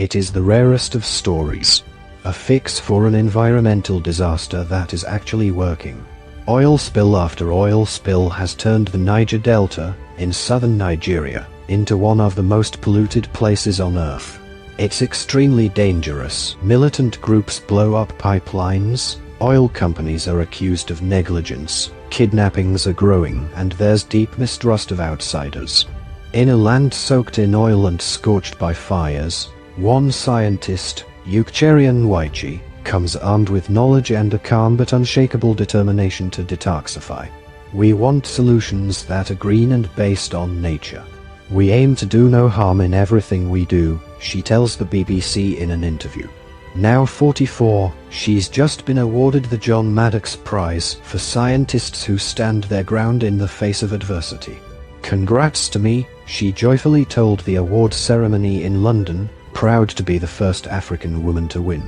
It is the rarest of stories. A fix for an environmental disaster that is actually working. Oil spill after oil spill has turned the Niger Delta, in southern Nigeria, into one of the most polluted places on Earth. It's extremely dangerous. Militant groups blow up pipelines, oil companies are accused of negligence, kidnappings are growing, and there's deep mistrust of outsiders. In a land soaked in oil and scorched by fires, one scientist, Nigerian comes armed with knowledge and a calm but unshakable determination to detoxify. We want solutions that are green and based on nature. We aim to do no harm in everything we do, she tells the BBC in an interview. Now 44, she's just been awarded the John Maddox Prize for scientists who stand their ground in the face of adversity. "Congrats to me," she joyfully told the award ceremony in London, proud to be the first African woman to win.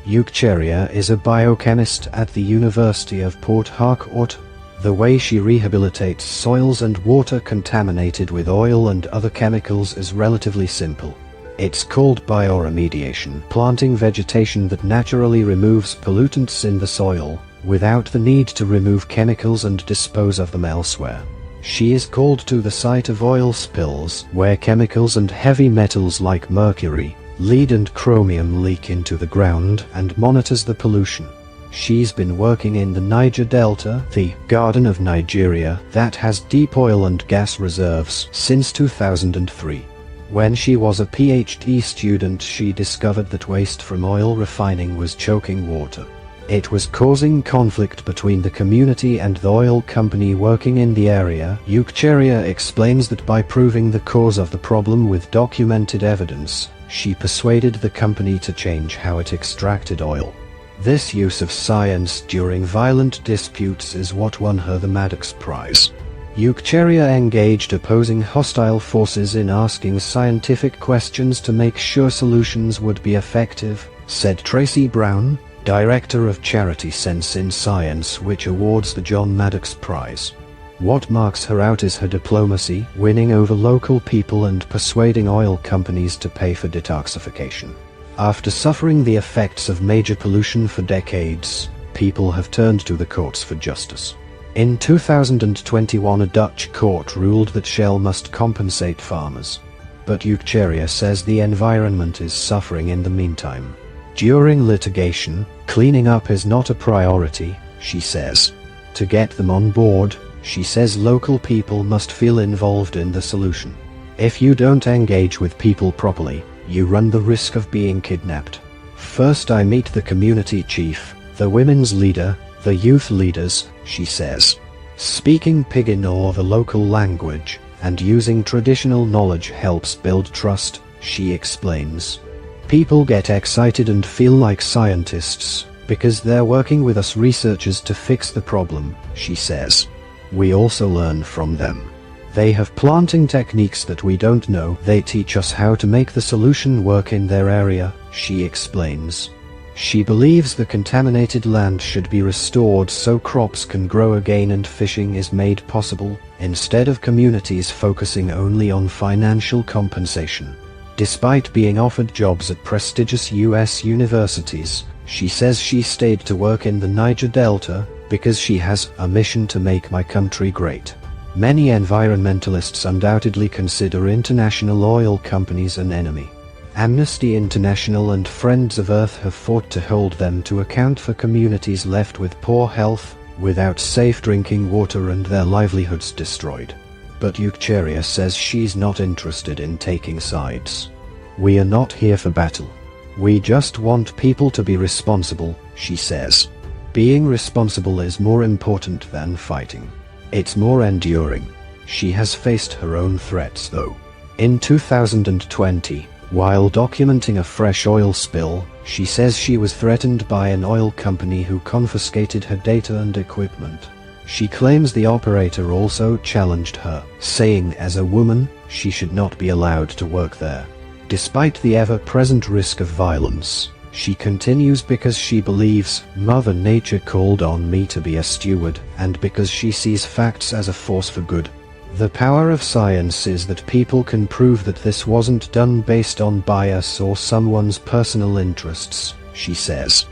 Nigerian is a biochemist at the University of Port Harcourt. The way she rehabilitates soils and water contaminated with oil and other chemicals is relatively simple. It's called bioremediation, planting vegetation that naturally removes pollutants in the soil, without the need to remove chemicals and dispose of them elsewhere. She is called to the site of oil spills, where chemicals and heavy metals like mercury, lead and chromium leak into the ground, and monitors the pollution. She's been working in the Niger Delta, the Garden of Nigeria, that has deep oil and gas reserves, since 2003. When she was a PhD student, she discovered that waste from oil refining was choking water. It was causing conflict between the community and the oil company working in the area. Nigerian explains that by proving the cause of the problem with documented evidence, she persuaded the company to change how it extracted oil. This use of science during violent disputes is what won her the Maddox Prize. Nigerian engaged opposing hostile forces in asking scientific questions to make sure solutions would be effective, said Tracy Brown, director of charity Sense in Science, which awards the John Maddox Prize. What marks her out is her diplomacy, winning over local people and persuading oil companies to pay for detoxification. After suffering the effects of major pollution for decades, people have turned to the courts for justice. In 2021, a Dutch court ruled that Shell must compensate farmers. But Nigerian says the environment is suffering in the meantime. During litigation, cleaning up is not a priority, she says. To get them on board, she says local people must feel involved in the solution. If you don't engage with people properly, you run the risk of being kidnapped. First I meet the community chief, the women's leader, the youth leaders, she says. Speaking Pidgin or the local language, and using traditional knowledge helps build trust, she explains. People get excited and feel like scientists, because they're working with us researchers to fix the problem, she says. We also learn from them. They have planting techniques that we don't know. They teach us how to make the solution work in their area, she explains. She believes the contaminated land should be restored so crops can grow again and fishing is made possible, instead of communities focusing only on financial compensation. Despite being offered jobs at prestigious US universities, she says she stayed to work in the Niger Delta because she has a mission to make my country great. Many environmentalists undoubtedly consider international oil companies an enemy. Amnesty International and Friends of Earth have fought to hold them to account for communities left with poor health, without safe drinking water and their livelihoods destroyed. But Nigerian says she's not interested in taking sides. We are not here for battle. We just want people to be responsible, she says. Being responsible is more important than fighting. It's more enduring. She has faced her own threats though. In 2020, while documenting a fresh oil spill, she says she was threatened by an oil company who confiscated her data and equipment. She claims the operator also challenged her, saying as a woman, she should not be allowed to work there. Despite the ever-present risk of violence, she continues because she believes Mother Nature called on me to be a steward, and because she sees facts as a force for good. The power of science is that people can prove that this wasn't done based on bias or someone's personal interests, she says.